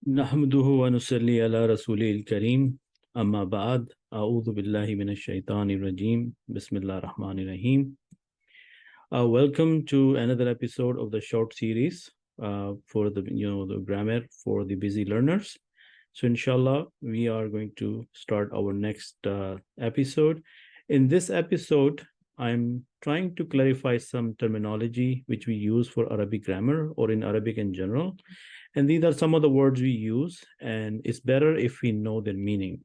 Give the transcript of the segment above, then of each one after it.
नहमदुहु व नुसल्ली अला रसूलिल करीम अम्मा बाद अऊज़ु बिल्लाहि मिनश शैतानिर रजीम बिस्मिल्लाहिर रहमानिर रहीम. Welcome to another episode of the short series for the grammar for the busy learners. So inshallah we are going to start our next episode. In this episode I'm trying to clarify some terminology which we use for Arabic grammar or in Arabic in general. And these are some of the words we use, and it's better if we know their meaning.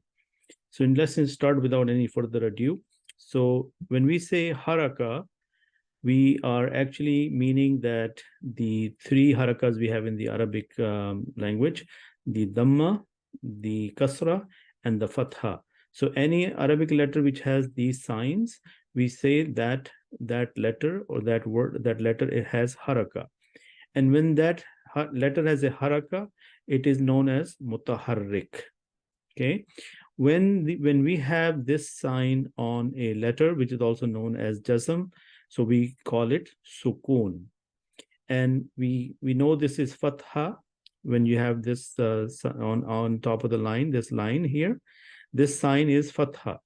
So let's start without any further ado. So when we say haraka, we are actually meaning that the three harakas we have in the Arabic language, the dhamma, the kasra, and the fatha. So any Arabic letter which has these signs, we say that that letter or that word, that letter, it has haraka. And when that letter has a haraka, it is known as mutaharrik. Okay. When we have this sign on a letter, which is also known as jazm, so we call it sukun. And we know this is fatha. When you have this on top of the line, this line here, this sign is fatha.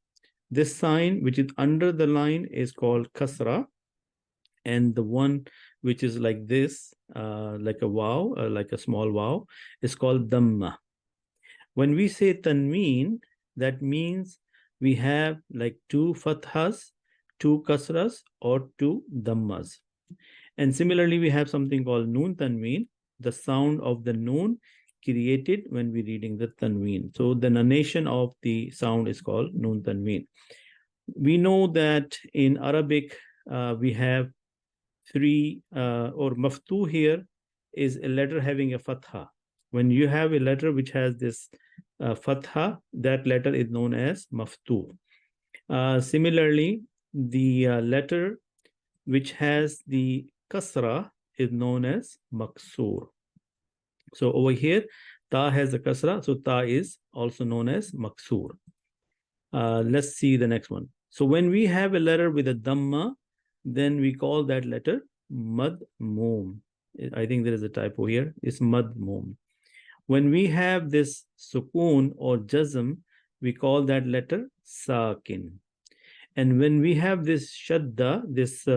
This sign which is under the line is called kasra, and the one which is like this, like a wow, like a small wow, is called dhamma. When we say tanween, that means we have like two fathas, two kasras, or two dhammas. And similarly, we have something called noon tanween, the sound of the noon created when we're reading the tanween. So the narration of the sound is called noon tanween. We know that in Arabic, we have three, or maftu here is a letter having a fatha. When you have a letter which has this fatha, that letter is known as maftu. Similarly, the letter which has the kasra is known as maksur. So over here, ta has a kasra, so ta is also known as maksur. Let's see the next one. So when we have a letter with a dhamma, then we call that letter madmum. I think there is a typo here. It's madmum. When we have this sukun or jazm, we call that letter sakin. And when we have this shadda, this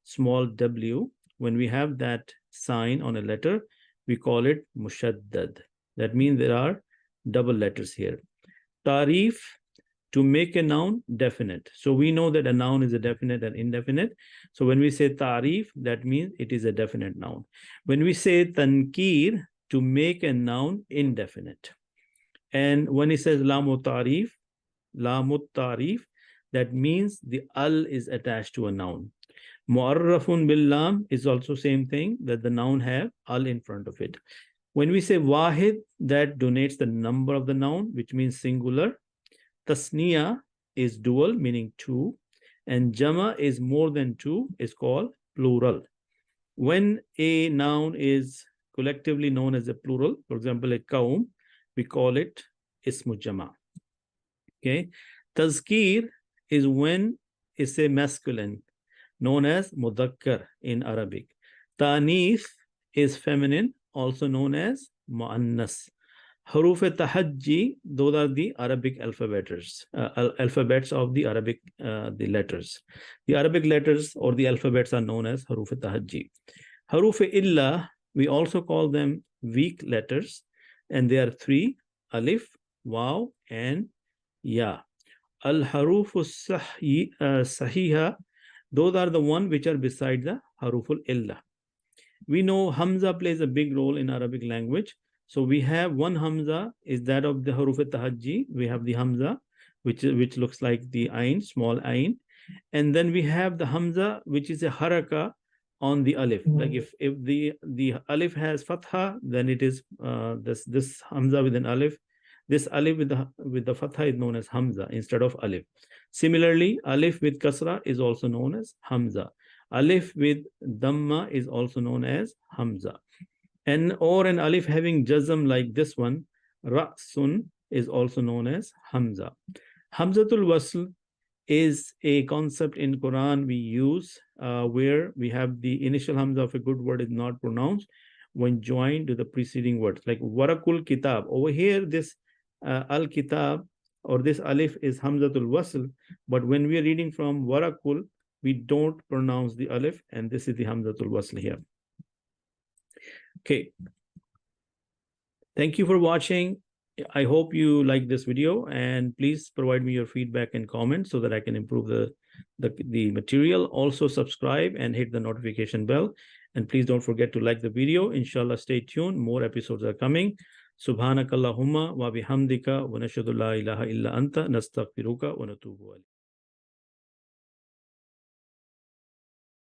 small w, when we have that sign on a letter, we call it mushaddad. That means there are double letters here. Tarif, to make a noun definite. So we know that a noun is a definite and indefinite. So when we say tarif, that means it is a definite noun. When we say tankir, to make a noun indefinite. And when it says lamut tarif, that means the al is attached to a noun. Mu'arrafun bil lam is also same thing, that the noun have al in front of it. When we say wahid, that denotes the number of the noun, which means singular. Tasniya is dual, meaning two, and jama is more than two, is called plural. When a noun is collectively known as a plural, for example, a qaum, we call it ismu jama. Okay. Tazkir is when it's a masculine, known as mudakkar in Arabic. Tanif is feminine, also known as muannas. Haruf tahajji, those are the Arabic alphabets of the Arabic the letters. The Arabic letters or the alphabets are known as haruf tahajji. Haruf illa, we also call them weak letters, and they are three: alif, waw, and ya. Al haruf sahiha, those are the one which are beside the haruful illa. We know Hamza plays a big role in Arabic language. So we have one Hamza is that of the haruf tahajji. We have the Hamza, which looks like the ain, small ain. And then we have the Hamza, which is a haraka on the alif. Like if the alif has fatha, then it is this Hamza with an alif. This alif with the fatha is known as Hamza instead of alif. Similarly, alif with kasra is also known as Hamza. Alif with dhamma is also known as Hamza. Or an alif having jazm like this one, ra'sun, is also known as Hamza. Hamzatul wasl is a concept in Quran we use where we have the initial Hamza of a good word is not pronounced. when joined to the preceding words. Like warakul kitab. Over here, this al kitab or this alif is hamzatul wasl, but when we are reading from warakul, we don't pronounce the alif, and this is the hamzatul wasl here. Okay. Thank you for watching. I hope you like this video, and please provide me your feedback and comments so that I can improve the material. Also subscribe and hit the notification bell. And please don't forget to like the video. Inshallah, stay tuned. More episodes are coming. Subhanakallahumma wa bihamdika wa nashhadu la ilaha illa anta nastaghfiruka wa natubu ilayk.